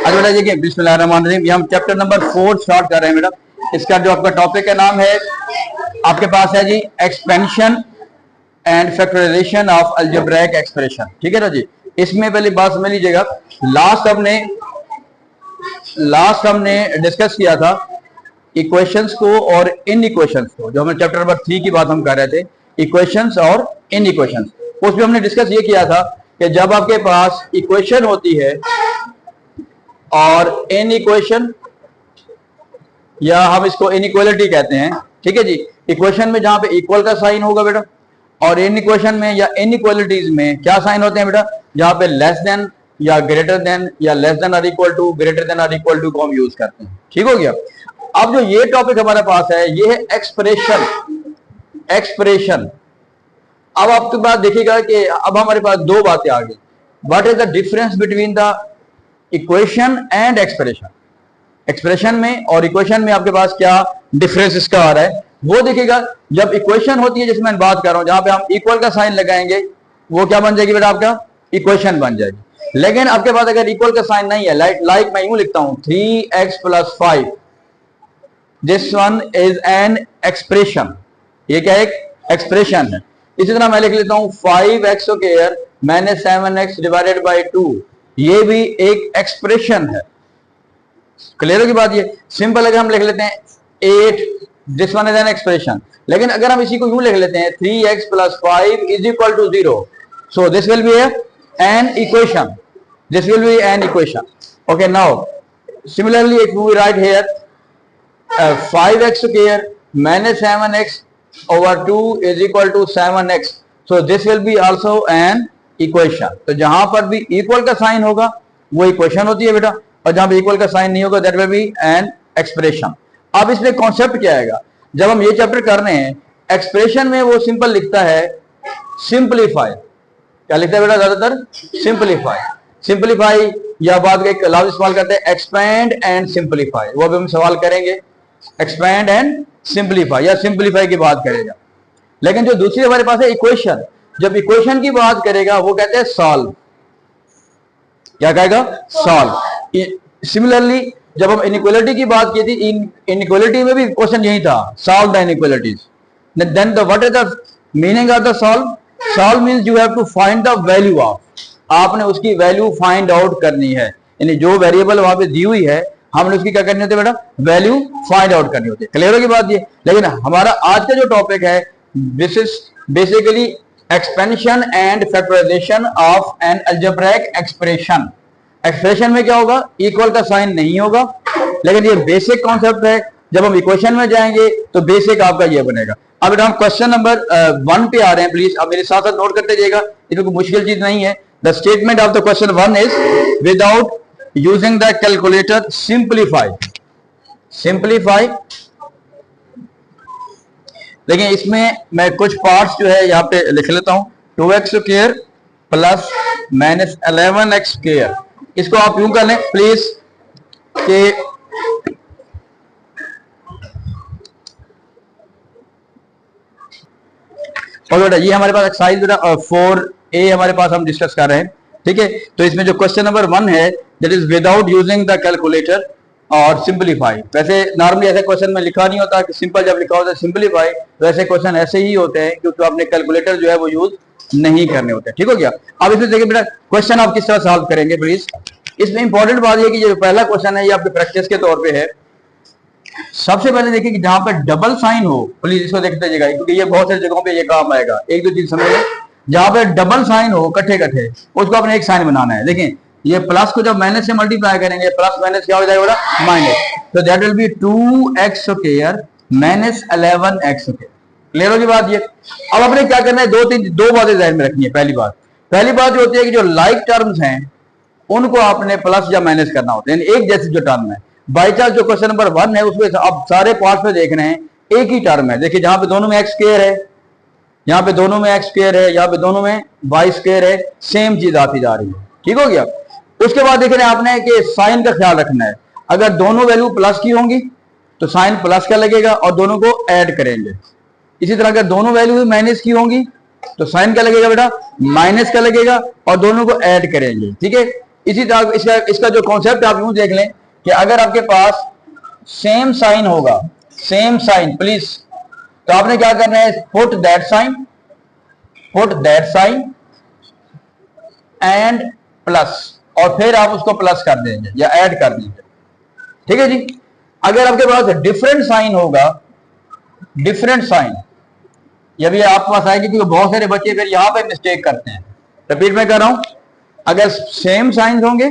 आज बेटा देखिए बिस्मिल्लाहिर्रहमानिर्रहीम, ये हम चैप्टर नंबर 4 स्टार्ट कर रहे हैं बेटा। इसका जो आपका टॉपिक का नाम है आपके पास है जी expansion and factorization of algebraic expression. ठीक है ना जी। इसमें पहले बात समझ लीजिएगा, लास्ट हमने डिस्कस किया था इक्वेशंस को और इन इक्वेशंस को। जो हमने चैप्टर नंबर 3 की बात हम कर रहे थे, इक्वेशंस और इन इक्वेशंस, उसमें हमने डिस्कस ये किया था कि जब आपके पास इक्वेशन होती है और इन इक्वेशन, या हम इसको इनइक्वालिटी कहते हैं। ठीक है जी। इक्वेशन में जहां पे इक्वल का साइन होगा बेटा, और इन इक्वेशन में या इनइक्वालिटीज में क्या साइन होते हैं बेटा, जहां पे लेस देन या ग्रेटर देन या लेस देन और इक्वल टू, ग्रेटर देन और इक्वल टू को हम यूज करते हैं। ठीक हो गया। अब जो ये टॉपिक हमारे पास है ये है एक्सप्रेशन। अब आपके पास देखिएगा कि अब हमारे पास दो बातें आ गई। What is the difference between the equation and expression. Expression में और इक्वेशन में आपके पास क्या डिफरेंस इसका आ रहा है वो देखिएगा। जब इक्वेशन होती है जिसमें मैं बात कर रहा हूं, जहां पे हम इक्वल का साइन लगाएंगे, वो क्या बन जाएगी बेटा, आपका इक्वेशन बन जाएगी। लेकिन आपके पास अगर इक्वल का साइन नहीं है, लाइक मैं यूं लिखता हूं 3x + 5, this one is an expression. ये क्या एक एक्सप्रेशन है। इसी तरह मैं लिख लेता हूं 5x² - 7x / 2, ये भी एक एक्सप्रेशन है। क्लियर होगी बात। ये सिंपल अगर हम लिख लेते हैं 8, this one is an expression. लेकिन अगर हम इसी को यूं लिख लेते हैं 3x + 5 = 0, so this will be an equation. This will be an equation. Okay, now similarly if we write here 5x² - 7x / 2 = 7x, so this will be also an equation। तो जहां पर भी इक्वल का साइन होगा वो equation होती है बेटा, और जहां पे इक्वल का साइन नहीं होगा that will be an expression. अब इसमें कॉन्सेप्ट क्या आएगा, जब हम ये चैप्टर कर रहे हैं एक्सप्रेशन में वो सिंपल लिखता है सिंपलीफाई। क्या लिखता है बेटा ज्यादातर, सिंपलीफाई या बाद में एक लफ्ज इस्तेमाल करते हैं एक्सपेंड एंड सिंपलीफाई। वो भी हम सवाल करेंगे, एक्सपेंड एंड सिंपलीफाई या सिंपलीफाई की बात करेगा। लेकिन जो दूसरी हमारे पास है इक्वेशन, जब इक्वेशन की बात करेगा वो कहते हैं सॉल्व। क्या कहेगा, सॉल्व। सिमिलरली जब हम इनइक्वालिटी की बात की थी, इनइक्वालिटी में भी क्वेश्चन यही था, solve the inequalities. Then the what is the meaning of the solve. Solve means you have to find the value of, आपने उसकी वैल्यू फाइंड आउट करनी है। यानी जो वेरिएबल वहां पे दी हुई है हमने उसकी क्या करनी होती है बेटा, वैल्यू फाइंड आउट करनी होती है। क्लियर होगी बात ये। लेकिन हमारा आज का जो टॉपिक है this is basically expansion and factorization of an algebraic expression. Expression में क्या होगा, इक्वल का साइन नहीं होगा। लेकिन ये बेसिक कॉन्सेप्ट है। जब हम इक्वेशन में जाएंगे तो बेसिक आपका ये बनेगा। अब हम क्वेश्चन नंबर 1 पे आ रहे हैं। प्लीज आप मेरे साथ साथ नोट करते जाइएगा, इसमें कोई मुश्किल चीज नहीं है। The statement of the question 1 is without using the calculator simplify. देखिए इसमें मैं कुछ पार्ट्स जो है यहाँ पे लिख लेता हूं। 2x² + -11x², इसको आप यूं कर लें प्लीज कि और बेटा ये हमारे पास एक्सरसाइज बेटा 4A हमारे पास हम डिस्कस कर रहे हैं। ठीक है, तो इसमें जो क्वेश्चन नंबर 1 है that is without using the calculator और सिंपलीफाई। वैसे नॉर्मली ऐसे क्वेश्चन में लिखा नहीं होता कि सिंपल, जब लिखा होता है सिंपलीफाई, वैसे क्वेश्चन ऐसे ही होते हैं क्योंकि आपने कैलकुलेटर जो है वो यूज नहीं करने होते। ठीक हो गया। अब इसमें देखिए बेटा क्वेश्चन आप किस तरह सॉल्व करेंगे प्लीज। इसमें इंपॉर्टेंट बात यह कि जो पहला क्वेश्चन है ये आपके प्रैक्टिस के तौर पे है। सबसे पहले देखिए कि जहां पर डबल साइन हो, प्लीज इसको देखते जाइएगा क्योंकि ये बहुत सारी जगहों पे ये काम आएगा। एक दो चीज समझ लें, जहां पर डबल साइन हो कट्ठे उसको आपने एक साइन बनाना है। देखिए ये प्लस को जब माइनस से मल्टीप्लाई करेंगे, प्लस माइनस क्या हो जाएगा बेटा, माइनस। तो that will be 2x² - 11x²। Clear होगी बात ये। अब अपने क्या करना है, दो बातें ध्यान में रखनी है। पहली बात जो होती है कि जो लाइक टर्म्स हैं उनको आपने प्लस या माइनस करना होता है, एक जैसे जो टर्म है। बाई चांस जो क्वेश्चन नंबर 1 है उसमें अब सारे पार्ट में देख रहे हैं एक ही टर्म है। देखिए जहां पे दोनों में x² है, यहाँ पे दोनों में x² है, यहाँ पे दोनों में y² है, सेम चीज आती जा रही है। ठीक हो गया। उसके बाद देख रहे हैं आपने कि साइन का ख्याल रखना है। अगर दोनों वैल्यू प्लस की होंगी तो साइन प्लस का लगेगा और दोनों को ऐड करेंगे। इसी तरह अगर दोनों वैल्यू माइनस की होंगी तो साइन क्या लगेगा बेटा, माइनस का लगेगा और दोनों को ऐड करेंगे। ठीक है, इसी तरह इसका जो कॉन्सेप्ट आप यूं देख लें कि अगर आपके पास सेम साइन होगा, सेम साइन प्लीज, तो आपने क्या करना है, put that sign and plus, और फिर आप उसको प्लस कर देंगे या ऐड कर देंगे। ठीक है जी। अगर आपके पास डिफरेंट साइन होगा, डिफरेंट साइन, ये भी आपके पास आएगी क्योंकि बहुत सारे बच्चे फिर यहां पे मिस्टेक करते हैं। रिपीट में कर रहा हूं, अगर सेम साइन होंगे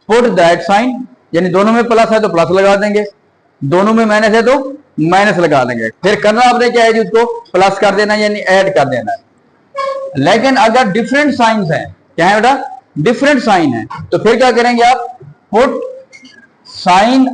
पुट दैट साइन, यानी दोनों में प्लस है तो प्लस लगा देंगे, दोनों में माइनस है तो माइनस लगा देंगे। फिर करना आपने क्या है जी, उसको प्लस कर देना यानी ऐड कर देना है। लेकिन अगर डिफरेंट साइंस हैं, क्या है बेटा, डिफरेंट साइन है, तो फिर क्या करेंगे आप, put sign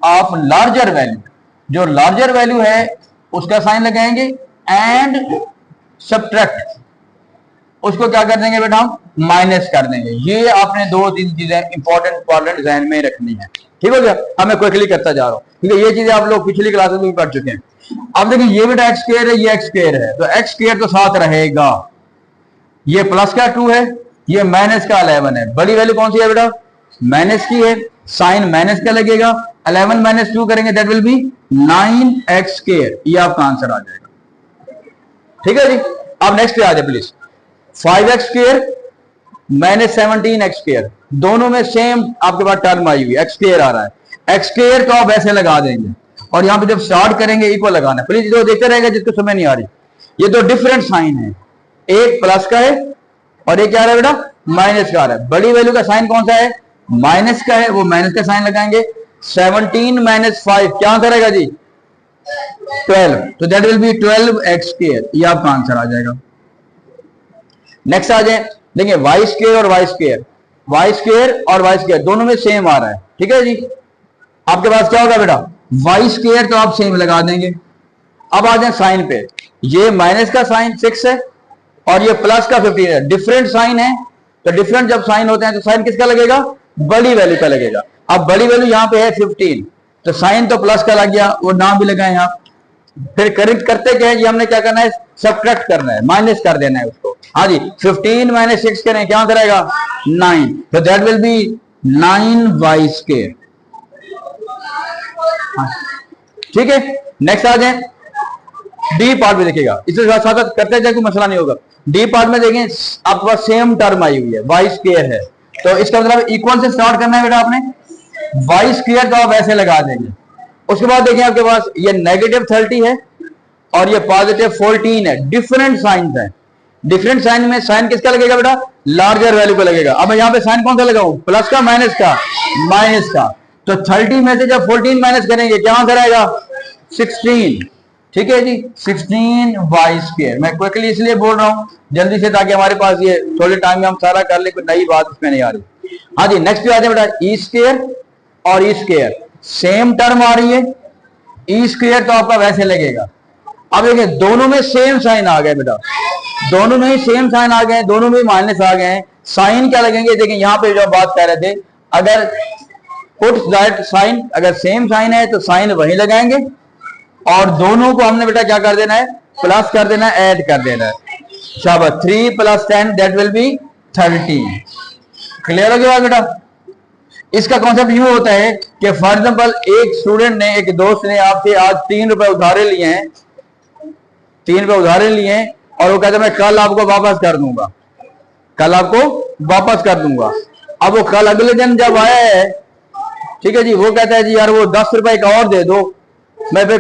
of larger value, जो लार्जर वैल्यू है उसका साइन लगाएंगे एंड सब्ट्रैक्ट, उसको क्या कर देंगे बेटा, हम माइनस कर देंगे। ये आपने 2-3 चीजें इंपॉर्टेंट ध्यान में रखनी है। ठीक हो गया। अब मैं क्विकली करता जा रहा हूं क्योंकि ये चीजें आप लोग पिछली क्लासेस में भी पढ़ चुके हैं। अब देखिए ये बेटा एक्स स्क्वायर है, ये एक्स स्क्वायर है, तो एक्स स्क्वायर तो साथ रहेगा, ये प्लस का 2 है, ये माइनस का 11 है। बड़ी वैल्यू कौन सी है बेटा, माइनस की है, साइन माइनस का लगेगा, 11 माइनस 2 करेंगे that will be 9x square, ये आपका आंसर आ जाएगा। ठीक है जी। अब नेक्स्ट पे आ जाए please, 5x square minus 17x square, दोनों में सेम आपके पास टर्म आई हुई, एक्स स्क्वायर आ रहा है, एक्स स्क्वायर तो आप ऐसे लगा देंगे और यहां पे जब स्टार्ट करेंगे इक्वल लगाना है। प्लीज जो देखते रहेगा जिसको समझ नहीं आ रही, ये दो डिफरेंट साइन है, एक प्लस का है और एक क्या है बेटा, माइनस का आ रहा है। बड़ी वैल्यू का साइन कौन सा है, माइनस का है, वो माइनस का साइन लगाएंगे। 17 माइनस 5 क्या आंसर आएगा जी, 12, तो that will be 12x square, ये आपका आंसर आ जाएगा। नेक्स्ट आ जाए, देखिए वाई स्क्वायर और वाई स्क्वायर, वाई स्क्वायर और वाई स्क्वायर दोनों में सेम आ रहा है। ठीक है जी। आपके पास क्या होगा बेटा, वाई स्क्वायर तो आप सेम लगा देंगे। अब आ जाए साइन पे, ये माइनस का साइन 6 है और ये प्लस का 15 है, डिफरेंट साइन है, तो डिफरेंट जब साइन होते हैं तो साइन किसका लगेगा, बड़ी वैल्यू का लगेगा। अब बड़ी वैल्यू यहां पे है 15, तो साइन तो प्लस का लग गया, वो नाम भी लगाए यहां। फिर करेक्ट करते क्या है, ये हमने क्या करना है, सब्ट्रैक्ट करना है, माइनस कर देना है उसको। हाँ जी, 15 माइनस 6 करें क्या आंसर आएगा, 9, तो that will be 9y square. ठीक है। नेक्स्ट आ जाए, डी पार्ट में देखिएगा, इसके साथ साथ करते जाए कोई मसला नहीं होगा। डी पार्ट में देखें आपके पास सेम टर्म आई हुई है, वाई स्क्वायर है, तो इसका मतलब इक्वल से स्टार्ट करना है बेटा आपने, वाई स्क्वायर तो आप ऐसे लगा देंगे। उसके बाद देखिए आपके पास ये नेगेटिव 30 है और ये पॉजिटिव 14 है, डिफरेंट साइन है। डिफरेंट साइन में साइन किसका लगेगा बेटा, लार्जर वैल्यू का लगेगा। अब यहाँ पे साइन कौन सा लगाऊं, प्लस का माइनस का, माइनस का, तो 30 में से जब 14 माइनस करेंगे क्या आंसर आएगा, 16। ठीक है जी, 16y स्क्वायर। मैं क्विकली इसलिए बोल रहा हूं जल्दी से ताकि हमारे पास ये थोड़े टाइम में हम सारा कर ले, कोई नई बात इसमें नहीं आ रही। हाँ जी, नेक्स्ट पे आ जाए बेटा, ई स्क्वायर और ई स्क्वायर सेम टर्म आ रही है, ई स्क्वायर तो आपका वैसे लगेगा। अब देखिए दोनों में सेम साइन आ गए बेटा, दोनों में ही सेम साइन आ गए, दोनों में माइनस आ गए हैं, साइन क्या लगेंगे, देखिए यहां पे जो बात कर रहे थे, अगर पुट दैट साइन, अगर सेम साइन है तो साइन वही लगाएंगे और दोनों को हमने बेटा क्या कर देना है, प्लस कर देना है, ऐड कर देना है। शाबाश, 3 + 10 दैट विल बी 30। क्लियर हो गया बेटा। इसका कॉन्सेप्ट यूं होता है कि फॉर एग्जांपल एक स्टूडेंट ने, एक दोस्त ने आपसे आज 3 रुपए उधारे लिए हैं, 3 रुपए उधारे लिए हैं और वो कहता है मैं कल आपको वापस कर दूंगा, कल आपको वापस कर दूंगा। अब वो कल अगले दिन जब आया है, ठीक है जी, वो कहता है जी यार वो 10 रुपए का और दे दो, मैं फिर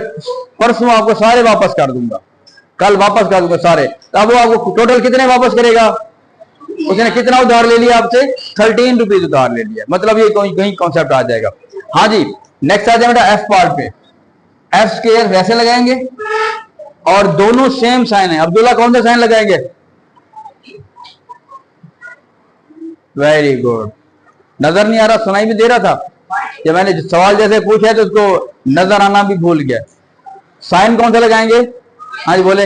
परसों आपको सारे वापस कर दूंगा, कल वापस कर दूंगा सारे। तो अब वो आपको टोटल कितने वापस करेगा, उसने कितना उधार ले लिया आपसे, 13 रुपीज उधार ले लिया, मतलब ये कहीं कॉन्सेप्ट आ जाएगा। हाँ जी, नेक्स्ट आ जाए बेटा एफ पार्ट पे, एफ स्क्वायर वैसे लगाएंगे और दोनों सेम साइन है। अब्दुल्ला कौन सा साइन लगाएंगे, वेरी गुड, नजर नहीं आ रहा, सुनाई भी दे रहा था कि मैंने सवाल जैसे पूछा है तो उसको नजर आना भी भूल गया। साइन कौन सा लगाएंगे, हाँ जी बोले,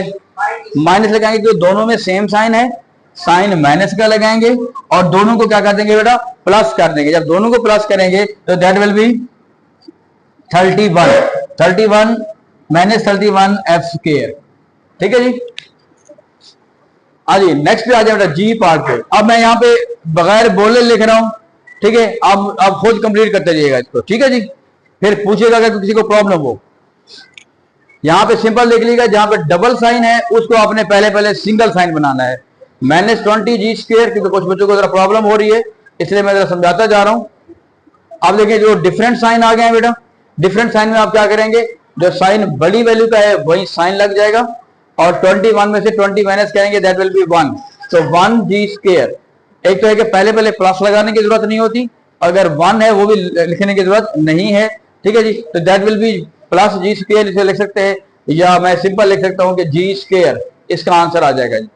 माइनस लगाएंगे क्योंकि दोनों में सेम साइन है, साइन माइनस का लगाएंगे और दोनों को क्या कर देंगे बेटा, प्लस कर देंगे। जब दोनों को प्लस करेंगे तो that will be 31 minus 31 F square. ठीक है जी। हाँ जी, नेक्स्ट पे आ जाए बेटा जी पार्ट पे। अब मैं यहाँ पे बगैर बोले लिख रहा हूं, ठीक है, आप खुद कंप्लीट करते जाइएगा इसको, ठीक है जी। फिर पूछिएगा अगर किसी को प्रॉब्लम हो। यहां पे सिंपल देख लीजिएगा, जहां पे डबल साइन है उसको आपने पहले सिंगल साइन बनाना है, -20g², क्योंकि कुछ बच्चों को जरा प्रॉब्लम हो रही है इसलिए मैं जरा समझाता जा रहा हूं। अब देखिए जो डिफरेंट साइन आ गए हैं बेटा, डिफरेंट साइन में आप क्या करेंगे, जो साइन बड़ी वैल्यू का है वही साइन लग जाएगा, और 21 में से 20 माइनस करेंगे, दैट विल बी 1, तो 1g²। एक तो है कि पहले प्लस लगाने की जरूरत नहीं होती, अगर 1 है वो भी लिखने की जरूरत नहीं है, ठीक है जी। तो दैट विल बी +g², इसे लिख सकते हैं, या मैं सिंपल लिख सकता हूं कि g², इसका आंसर आ जाएगा जी।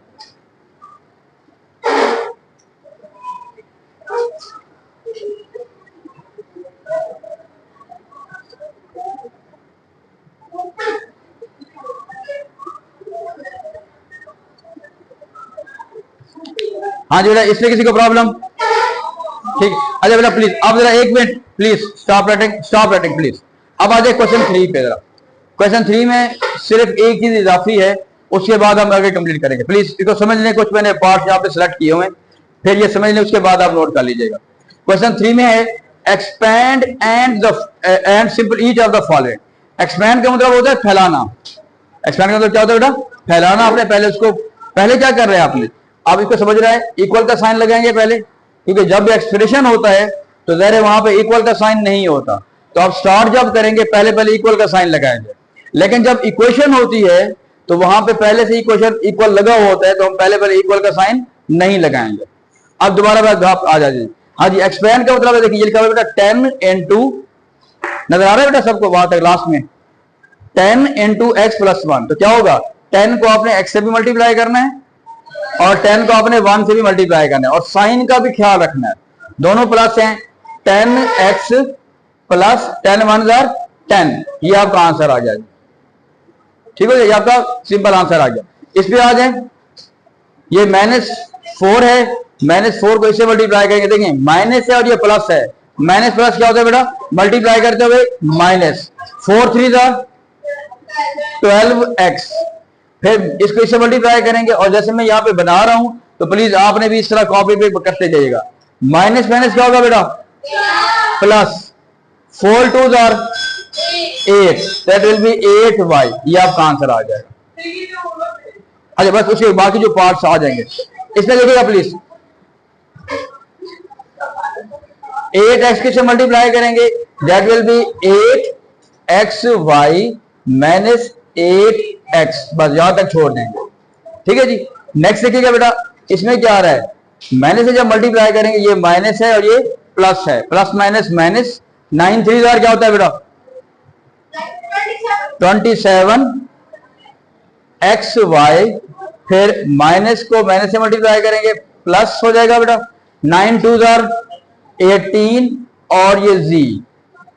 हाँ जी बेटा, इसमें किसी को प्रॉब्लम? ठीक, अच्छा बेटा प्लीज अब जरा एक minute please stop writing please. अब आ जाए क्वेश्चन 3 पे जरा। क्वेश्चन 3 में सिर्फ एक चीज इजाफी है, उसके बाद हम आगे कंप्लीट करेंगे। प्लीज इसको समझ लें, कुछ मैंने पार्ट यहाँ पे सिलेक्ट किए हुए हैं, फिर ये समझ लें, उसके बाद आप नोट कर लीजिएगा। क्वेश्चन 3 में है expand and simple each of the following. Expand का मतलब होता है फैलाना। एक्सपैंड का मतलब क्या होता है बेटा? फैलाना। आपने पहले क्या कर रहे हैं आपने, आप इसको समझ रहे हैं, इक्वल का साइन लगाएंगे पहले, क्योंकि जब एक्सप्रेशन होता है तो जहर वहां पे इक्वल का साइन नहीं होता, तो आप स्टार्ट जब करेंगे पहले इक्वल का साइन लगाएंगे। लेकिन जब इक्वेशन होती है तो वहां पे पहले से इक्वेशन इक्वल लगा हुआ होता है, तो हम पहले इक्वल का साइन नहीं लगाएंगे। अब दोबारा बात आ जाएगी। हाँ जी, एक्सपैंड का मतलब देखिए, ये लिखा हुआ बेटा 10 into, नजर आ रहा है बेटा सबको वहां तक लास्ट में, 10 into x + 1। तो क्या होगा, 10 को आपने x से भी मल्टीप्लाई करना है और 10 को आपने 1 से भी मल्टीप्लाई करना है, और साइन का भी ख्याल रखना है, दोनों प्लस हैं। 10x + 10 1 10, ये आपका आंसर आ जाएगा। ठीक है, ये आपका सिंपल आंसर आ गया। इस पे आ जाए, ये -4 है, -4 को इससे मल्टीप्लाई करेंगे, देखिए माइनस है और ये प्लस है, माइनस प्लस क्या होता है बेटा, मल्टीप्लाई करते हुए माइनस, 4 3 12x, फिर इसको इससे मल्टीप्लाई करेंगे, और जैसे मैं यहाँ पे बना रहा हूं तो प्लीज आपने भी इस तरह कॉपी पे करते जाइएगा। माइनस माइनस क्या होगा बेटा, plus, 4 2 8, that will be 8y, ये आपका आंसर आ जाएगा। अच्छा, बस उसके बाकी जो पार्ट्स आ जाएंगे इसमें देखिएगा प्लीज। 8x के से मल्टीप्लाई करेंगे, that will be 8xy minus 8x, बस यहां तक छोड़ देंगे। ठीक है जी, नेक्स्ट देखिएगा बेटा, इसमें क्या आ रहा है, माइनस से जब मल्टीप्लाई करेंगे, ये माइनस है और ये प्लस है, प्लस माइनस माइनस, 9 3 क्या होता है बेटा, 27xy, फिर माइनस को माइनस से मल्टीप्लाई करेंगे, प्लस हो जाएगा बेटा, 9 2 18, और ये z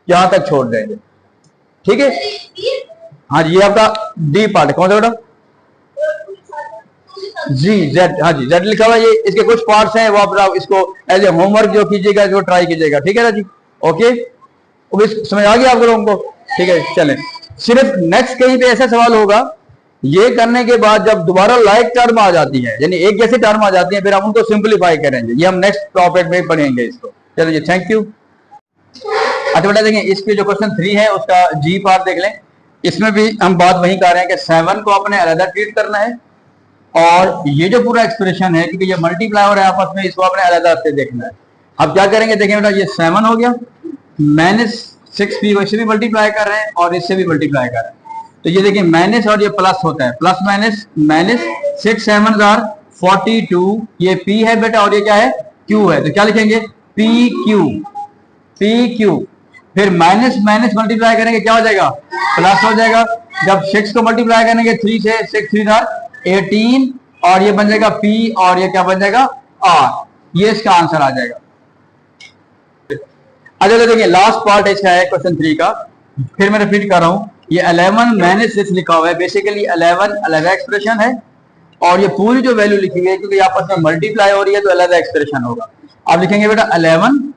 यहां तक छोड़ देंगे। ठीक है, हाँ जी, ये आपका डी पार्ट है, कौन सा बेटा, जी जेड, हाँ जी जेड लिखा हुआ है। ये इसके कुछ पार्ट्स हैं, वो आप इसको एज ए होमवर्क जो कीजिएगा, इसको ट्राई कीजिएगा। ठीक है ना जी, ओके, समझ आ गया आप लोगों को? ठीक है, चलें। सिर्फ नेक्स्ट कहीं पे ऐसा सवाल होगा, ये करने के बाद जब दोबारा लाइक टर्म आ जाती है, यानी एक जैसी टर्म आ जाती है, फिर हम उनको सिंपलीफाई करेंगे, ये हम नेक्स्ट टॉपिक में पढ़ेंगे इसको। चलिए, थैंक यू। अच्छा बेटा, देखिए इस पे जो क्वेश्चन 3 है उसका जी पार्ट देख लें। इसमें भी हम बात वही कर रहे हैं कि 7 को अपने अलग ट्रीट करना है, और ये जो पूरा एक्सप्रेशन है, क्योंकि ये मल्टीप्लाई हो रहा है आपस में, इसको अपने अलग से देखना है। अब क्या करेंगे, देखें बेटा, ये 7 हो गया, -6p को इससे भी मल्टीप्लाई कर रहे हैं और इससे भी मल्टीप्लाई कर रहे हैं, तो ये देखिए माइनस और ये प्लस होता है, प्लस माइनस माइनस, 6 7 42, ये p है बेटा और ये क्या है, q है, तो क्या लिखेंगे, pq, फिर माइनस माइनस मल्टीप्लाई करेंगे, क्या हो जाएगा, प्लस हो जाएगा। जब 6 को मल्टीप्लाई करेंगे 3 से, 6 3 18, और ये बन जाएगा p, और ये क्या बन जाएगा, r, ये इसका आंसर आ जाएगा। अच्छा देखिए, लास्ट पार्ट इसका है क्वेश्चन 3 का, फिर मैं रिपीट कर रहा हूं, ये 11 -6 लिखा हुआ है, बेसिकली 11 अलग एक्सप्रेशन है, और ये पूरी जो वैल्यू लिखी गई है, क्योंकि आपस में मल्टीप्लाई हो रही है तो अलग एक्सप्रेशन होगा। आप लिखेंगे बेटा 11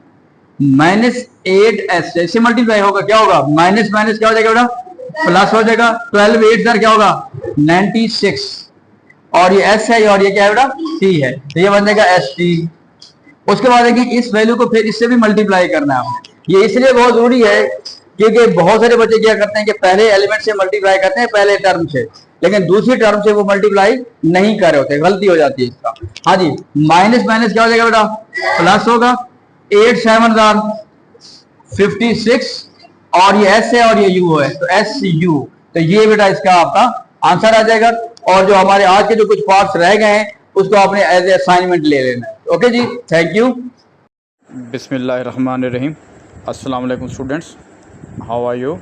-8s, जैसे मल्टीप्लाई होगा क्या होगा, माइनस माइनस क्या हो जाएगा बेटा, प्लस हो जाएगा, 12 8 क्या होगा, 96, और ये s है और ये क्या है बेटा, c है, तो ये बन जाएगा st। उसके बाद देखिए इस वैल्यू को फिर इससे भी मल्टीप्लाई करना है आपने। ये इसलिए बहुत जरूरी है क्योंकि बहुत सारे बच्चे क्या करते हैं कि पहले एलिमेंट से मल्टीप्लाई करते हैं, पहले टर्म से, लेकिन दूसरी टर्म से वो मल्टीप्लाई नहीं कर रहे होते, गलती हो जाती है इसका। हाँ जी, माइनस माइनस क्या हो जाएगा बेटा, प्लस होगा। 8 7 56 और ये एस है और ये यू है, तो एस यू, तो ये बेटा इसका आपका आंसर आ जाएगा। और जो हमारे आज के जो कुछ पार्ट्स रह गए हैं उसको आपने एज ए असाइनमेंट ले लेना है। ओके जी, थैंक यू। बिस्मिल्लाहिर्रहमानिर्रहीम। अस्सलाम वालेकुम स्टूडेंट्स, हाउ आर यू?